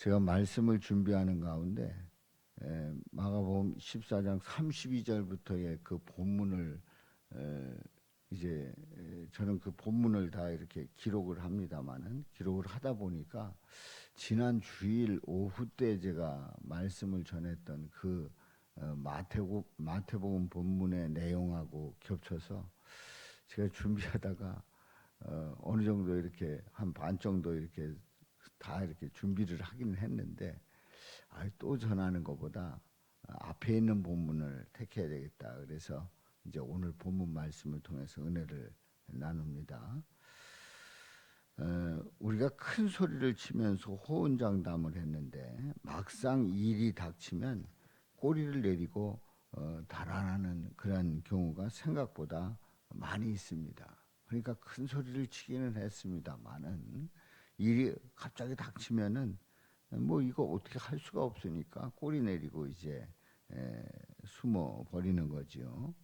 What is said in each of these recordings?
제가 말씀을 준비하는 가운데 마가복음 14장 32절부터의 그 본문을 이제 저는 그 본문을 다 이렇게 기록을 합니다만은 기록을 하다 보니까 지난 주일 오후 때 제가 말씀을 전했던 그 마태복음 본문의 내용하고 겹쳐서 제가 준비하다가 어느 정도 이렇게 한 반 정도 이렇게 다 이렇게 준비를 하기는 했는데 또 전하는 것보다 앞에 있는 본문을 택해야 되겠다. 그래서 이제 오늘 본문 말씀을 통해서 은혜를 나눕니다. 우리가 큰 소리를 치면서 호언장담을 했는데 막상 일이 닥치면 꼬리를 내리고 달아나는 그런 경우가 생각보다 많이 있습니다. 그러니까 큰 소리를 치기는 했습니다만은 일이 갑자기 닥치면은 뭐 이거 어떻게 할 수가 없으니까 꼬리 내리고 이제 숨어 버리는 거지요.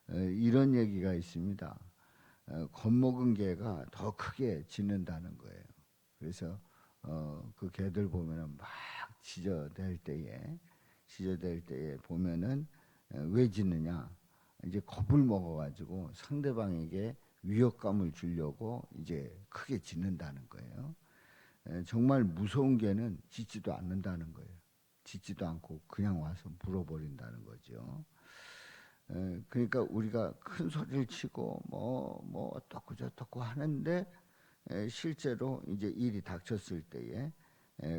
이런 얘기가 있습니다. 겁먹은 개가 더 크게 짖는다는 거예요. 그래서 그 개들 보면은 막 짖어댈 때에 보면은 왜 짖느냐? 이제 겁을 먹어가지고 상대방에게 위협감을 주려고 이제 크게 짖는다는 거예요. 정말 무서운 개는 짖지도 않는다는 거예요. 짖지도 않고 그냥 와서 물어버린다는 거죠. 그러니까 우리가 큰 소리를 치고 뭐 어떻고 저떻고 하는데 실제로 이제 일이 닥쳤을 때에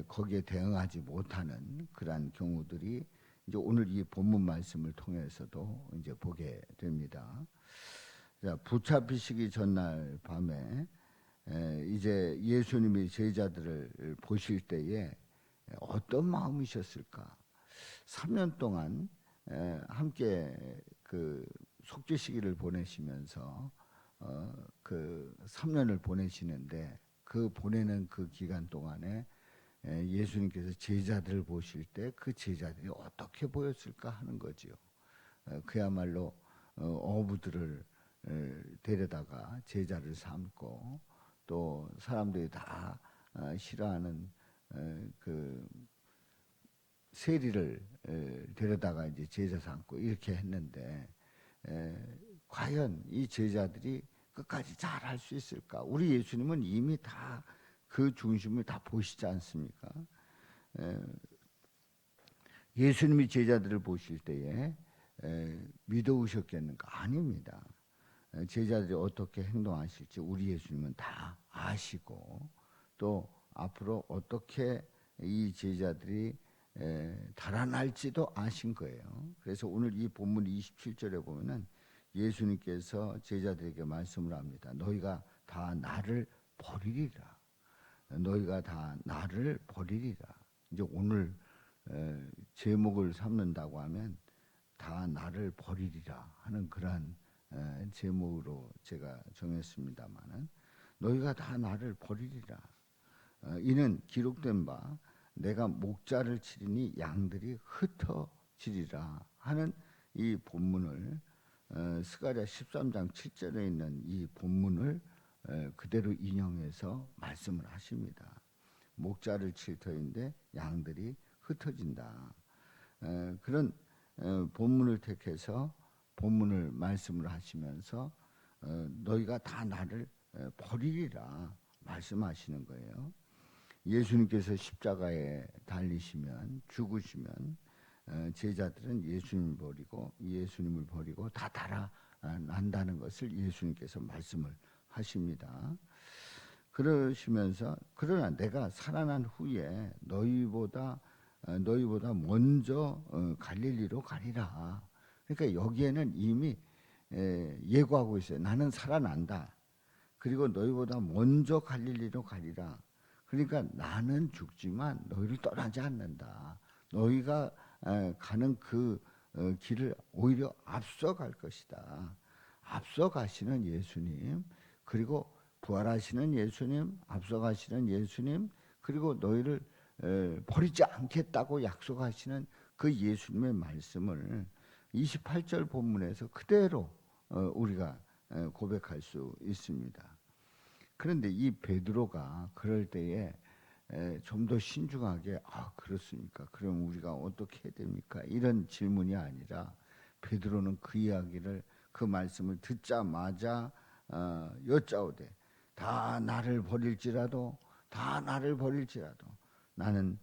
거기에 대응하지 못하는 그러한 경우들이 이제 오늘 이 본문 말씀을 통해서도 이제 보게 됩니다. 자, 붙잡히시기 전날 밤에 이제 예수님이 제자들을 보실 때에 어떤 마음이셨을까? 3년 동안 함께 그 속죄 시기를 보내시면서 그 3년을 보내시는데 그 보내는 그 기간 동안에 예수님께서 제자들을 보실 때 그 제자들이 어떻게 보였을까 하는 거지요. 그야말로 어부들을 데려다가 제자를 삼고 또 사람들이 다 싫어하는 그 세리를 데려다가 이제 제자 삼고 이렇게 했는데 과연 이 제자들이 끝까지 잘 할 수 있을까? 우리 예수님은 이미 다 그 중심을 다 보시지 않습니까? 예수님이 제자들을 보실 때에 믿어오셨겠는가? 아닙니다. 제자들이 어떻게 행동하실지 우리 예수님은 다 아시고 또 앞으로 어떻게 이 제자들이 달아날지도 아신 거예요. 그래서 오늘 이 본문 27절에 보면은 예수님께서 제자들에게 말씀을 합니다. 너희가 다 나를 버리리라. 너희가 다 나를 버리리라. 이제 오늘 제목을 삼는다고 하면 다 나를 버리리라 하는 그러한 제목으로 제가 정했습니다마는 너희가 다 나를 버리리라. 이는 기록된 바 내가 목자를 치리니 양들이 흩어지리라 하는 이 본문을 스가랴 13장 7절에 있는 이 본문을 그대로 인용해서 말씀을 하십니다. 목자를 칠 터인데 양들이 흩어진다. 그런 본문을 택해서 본문을 말씀을 하시면서 너희가 다 나를 버리리라 말씀하시는 거예요. 예수님께서 십자가에 달리시면 죽으시면 제자들은 예수님을 버리고 다 달아난다는 것을 예수님께서 말씀을 하십니다. 그러시면서 그러나 내가 살아난 후에 너희보다 먼저 갈릴리로 가리라. 그러니까 여기에는 이미 예고하고 있어요. 나는 살아난다. 그리고 너희보다 먼저 갈릴리로 가리라. 그러니까 나는 죽지만 너희를 떠나지 않는다. 너희가 가는 그 길을 오히려 앞서갈 것이다. 앞서가시는 예수님, 그리고 부활하시는 예수님, 앞서가시는 예수님, 그리고 너희를 버리지 않겠다고 약속하시는 그 예수님의 말씀을 28절 본문에서 그대로 우리가 고백할 수 있습니다. 그런데 이 베드로가 그럴 때에 좀 더 신중하게 그렇습니까? 그럼 우리가 어떻게 해야 됩니까? 이런 질문이 아니라 베드로는 그 이야기를 그 말씀을 듣자마자 여짜오되 다 나를 버릴지라도 나는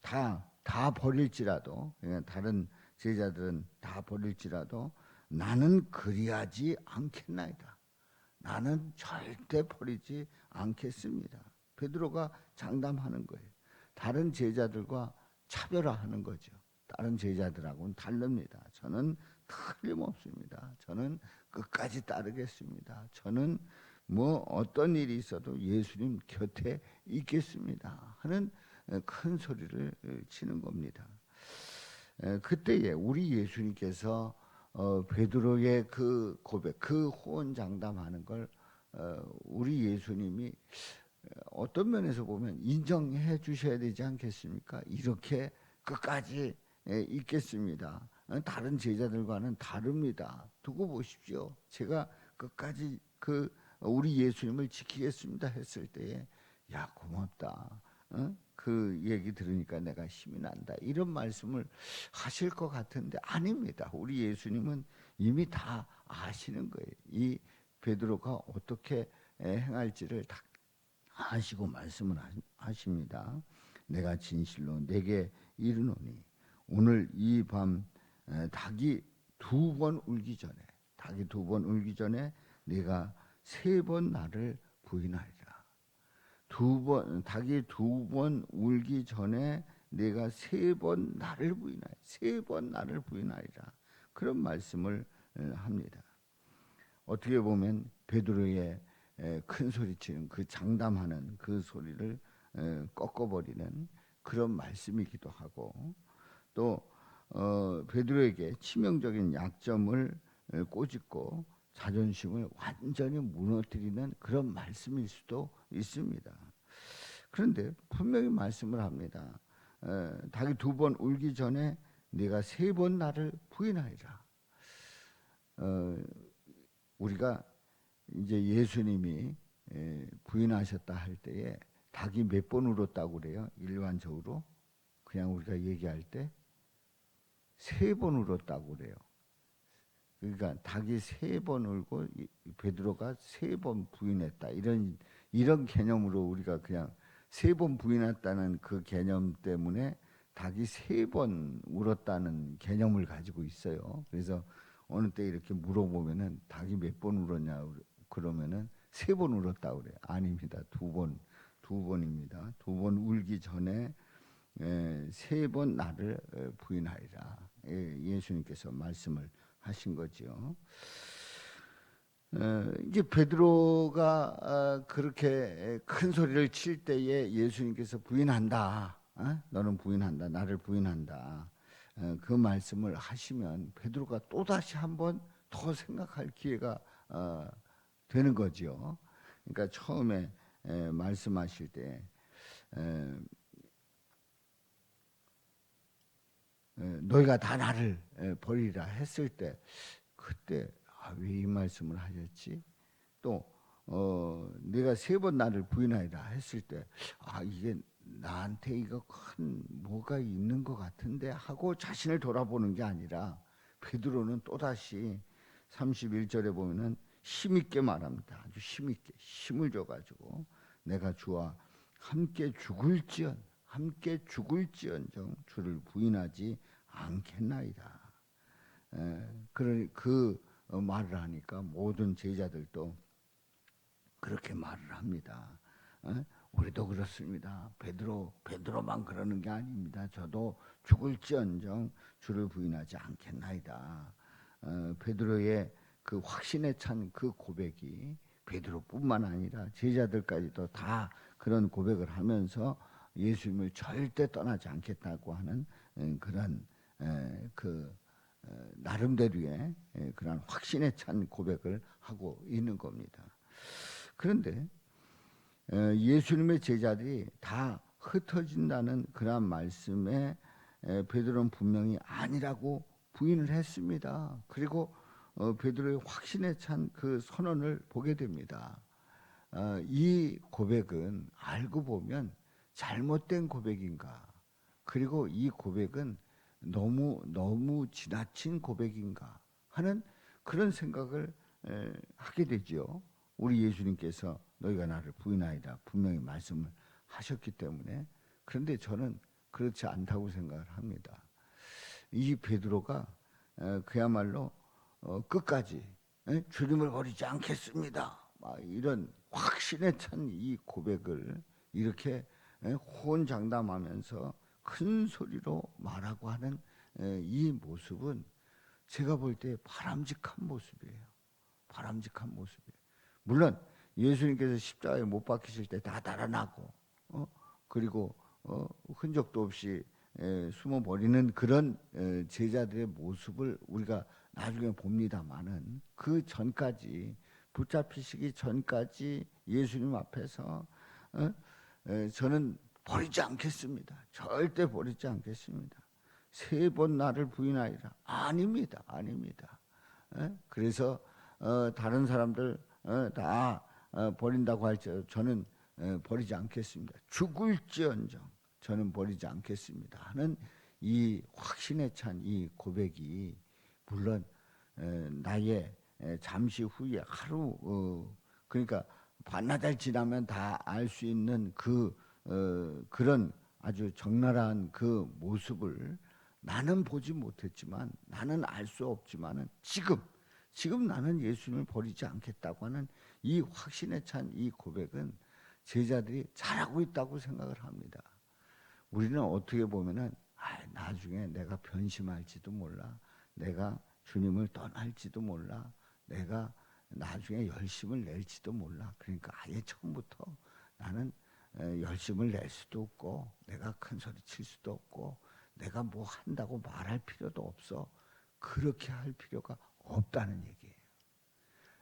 다 버릴지라도 다른 제자들은 다 버릴지라도 나는 그리하지 않겠나이다. 나는 절대 버리지 않겠습니다. 베드로가 장담하는 거예요. 다른 제자들과 차별화하는 거죠. 다른 제자들하고는 다릅니다. 저는 틀림없습니다. 저는 끝까지 따르겠습니다. 저는 뭐 어떤 일이 있어도 예수님 곁에 있겠습니다 하는 큰 소리를 치는 겁니다. 그때에 우리 예수님께서 베드로의 그 고백, 그 호언장담하는 걸 우리 예수님이 어떤 면에서 보면 인정해 주셔야 되지 않겠습니까? 이렇게 끝까지 있겠습니다. 다른 제자들과는 다릅니다. 두고 보십시오. 제가 끝까지 우리 예수님을 지키겠습니다 했을 때에 야 고맙다. 그 얘기 들으니까 내가 힘이 난다. 이런 말씀을 하실 것 같은데 아닙니다. 우리 예수님은 이미 다 아시는 거예요. 이 베드로가 어떻게 행할지를 다 아시고 말씀을 하십니다. 내가 진실로 내게 이르노니 오늘 이 밤 닭이 두 번 울기 전에 내가 세 번 나를 부인하리라. 닭이 두 번 울기 전에 내가 세 번 나를 부인하리라. 그런 말씀을 합니다. 어떻게 보면 베드로의 큰 소리치는 그 장담하는 그 소리를 꺾어버리는 그런 말씀이기도 하고 또 베드로에게 치명적인 약점을 꼬집고 자존심을 완전히 무너뜨리는 그런 말씀일 수도 있습니다. 그런데 분명히 말씀을 합니다. 닭이 두 번 울기 전에 네가 세 번 나를 부인하리라. 우리가 이제 예수님이 부인하셨다 할 때에 닭이 몇 번 울었다고 그래요? 일반적으로 그냥 우리가 얘기할 때 세 번 울었다고 그래요. 그러니까 닭이 세 번 울고 베드로가 세 번 부인했다. 이런 개념으로 우리가 그냥 세 번 부인했다는 그 개념 때문에 닭이 세 번 울었다는 개념을 가지고 있어요. 그래서 어느 때 이렇게 물어보면은 닭이 몇 번 울었냐 그러면은 세 번 울었다고 그래요. 아닙니다. 두 번입니다. 두 번 울기 전에 세 번 나를 부인하리라. 예수님께서 말씀을 하신 거죠. 이제 베드로가 그렇게 큰 소리를 칠 때에 예수님께서 부인한다. 너는 부인한다. 나를 부인한다. 그 말씀을 하시면 베드로가 또 다시 한번 더 생각할 기회가 되는 거죠. 그러니까 처음에 말씀하실 때 너희가 다 나를 버리라 했을 때 그때 왜 이 말씀을 하셨지? 또 내가 세 번 나를 부인하리라 했을 때 이게 나한테 이거 큰 뭐가 있는 것 같은데 하고 자신을 돌아보는 게 아니라 베드로는 또다시 31절에 보면은 힘있게 말합니다. 아주 힘있게 힘을 줘가지고 내가 주와 함께 죽을지언정 주를 부인하지 않겠나이다. 그 말을 하니까 모든 제자들도 그렇게 말을 합니다. 우리도 그렇습니다. 베드로만 그러는 게 아닙니다. 저도 죽을지언정 주를 부인하지 않겠나이다. 베드로의 그 확신에 찬 그 고백이 베드로뿐만 아니라 제자들까지도 다 그런 고백을 하면서 예수님을 절대 떠나지 않겠다고 하는 그런 나름대로의 그런 확신에 찬 고백을 하고 있는 겁니다. 그런데 예수님의 제자들이 다 흩어진다는 그런 말씀에 베드로는 분명히 아니라고 부인을 했습니다. 그리고 베드로의 확신에 찬 그 선언을 보게 됩니다. 이 고백은 알고 보면 잘못된 고백인가? 그리고 이 고백은 너무 지나친 고백인가 하는 그런 생각을 하게 되죠. 우리 예수님께서 너희가 나를 부인하리라 분명히 말씀을 하셨기 때문에. 그런데 저는 그렇지 않다고 생각을 합니다. 이 베드로가 그야말로 끝까지 주님을 버리지 않겠습니다, 이런 확신에 찬 이 고백을 이렇게 호언장담하면서 큰 소리로 말하고 하는 이 모습은 제가 볼 때 바람직한 모습이에요. 바람직한 모습이에요. 물론 예수님께서 십자가에 못 박히실 때 다 달아나고 그리고 흔적도 없이 숨어 버리는 그런 제자들의 모습을 우리가 나중에 봅니다마는, 그 전까지, 붙잡히시기 전까지 예수님 앞에서 저는 버리지 않겠습니다, 절대 버리지 않겠습니다, 3번 나를 부인하리라. 아닙니다, 아닙니다. 그래서 다른 사람들 다 버린다고 할지라도 저는 버리지 않겠습니다. 죽을지언정 저는 버리지 않겠습니다 하는 이 확신에 찬 이 고백이, 물론 나의 잠시 후에 하루, 그러니까 반나절 지나면 다 알 수 있는 그런 아주 적나라한 그 모습을 나는 보지 못했지만, 나는 알 수 없지만은 지금 나는 예수님을 버리지 않겠다고 하는 이 확신에 찬 이 고백은 제자들이 잘하고 있다고 생각을 합니다. 우리는 어떻게 보면은 나중에 내가 변심할지도 몰라, 내가 주님을 떠날지도 몰라, 내가 나중에 열심을 낼지도 몰라, 그러니까 아예 처음부터 나는 열심을 낼 수도 없고, 내가 큰 소리 칠 수도 없고, 내가 뭐 한다고 말할 필요도 없어, 그렇게 할 필요가 없다는 얘기예요.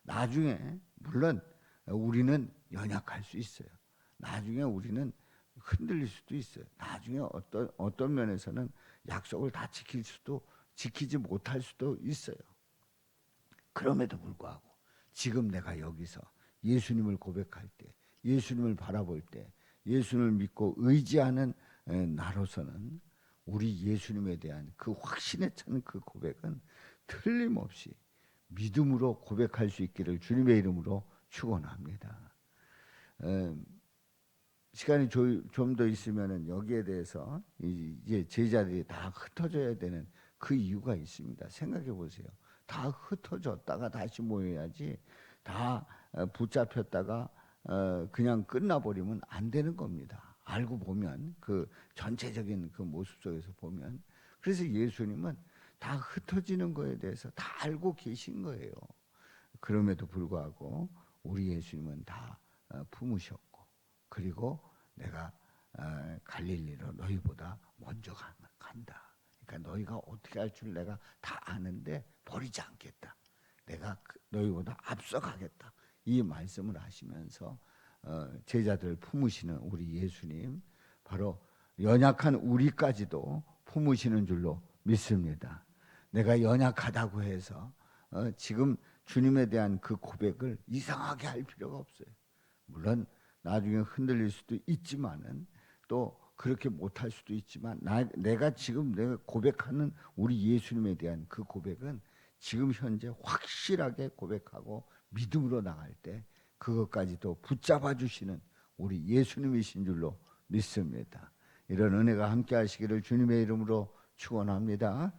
나중에 물론 우리는 연약할 수 있어요. 나중에 우리는 흔들릴 수도 있어요. 나중에 어떤 면에서는 약속을 다 지키지 못할 수도 있어요. 그럼에도 불구하고 지금 내가 여기서 예수님을 고백할 때, 예수님을 바라볼 때, 예수님을 믿고 의지하는 나로서는 우리 예수님에 대한 그 확신에 찬 그 고백은 틀림없이 믿음으로 고백할 수 있기를 주님의 이름으로 축원합니다. 시간이 좀 더 있으면은 여기에 대해서 이제 제자들이 다 흩어져야 되는 그 이유가 있습니다. 생각해 보세요. 다 흩어졌다가 다시 모여야지, 다 붙잡혔다가 그냥 끝나버리면 안 되는 겁니다. 알고 보면, 그 전체적인 그 모습 속에서 보면. 그래서 예수님은 다 흩어지는 거에 대해서 다 알고 계신 거예요. 그럼에도 불구하고 우리 예수님은 다 품으셨고, 그리고 내가 갈릴리로 너희보다 먼저 간다. 그러니까 너희가 어떻게 할 줄 내가 다 아는데 버리지 않겠다, 내가 너희보다 앞서가겠다, 이 말씀을 하시면서 제자들 품으시는 우리 예수님, 바로 연약한 우리까지도 품으시는 줄로 믿습니다. 내가 연약하다고 해서 지금 주님에 대한 그 고백을 이상하게 할 필요가 없어요. 물론 나중에 흔들릴 수도 있지만은, 또 그렇게 못할 수도 있지만, 내가 고백하는 우리 예수님에 대한 그 고백은 지금 현재 확실하게 고백하고 믿음으로 나갈 때 그것까지도 붙잡아 주시는 우리 예수님이신 줄로 믿습니다. 이런 은혜가 함께 하시기를 주님의 이름으로 축원합니다.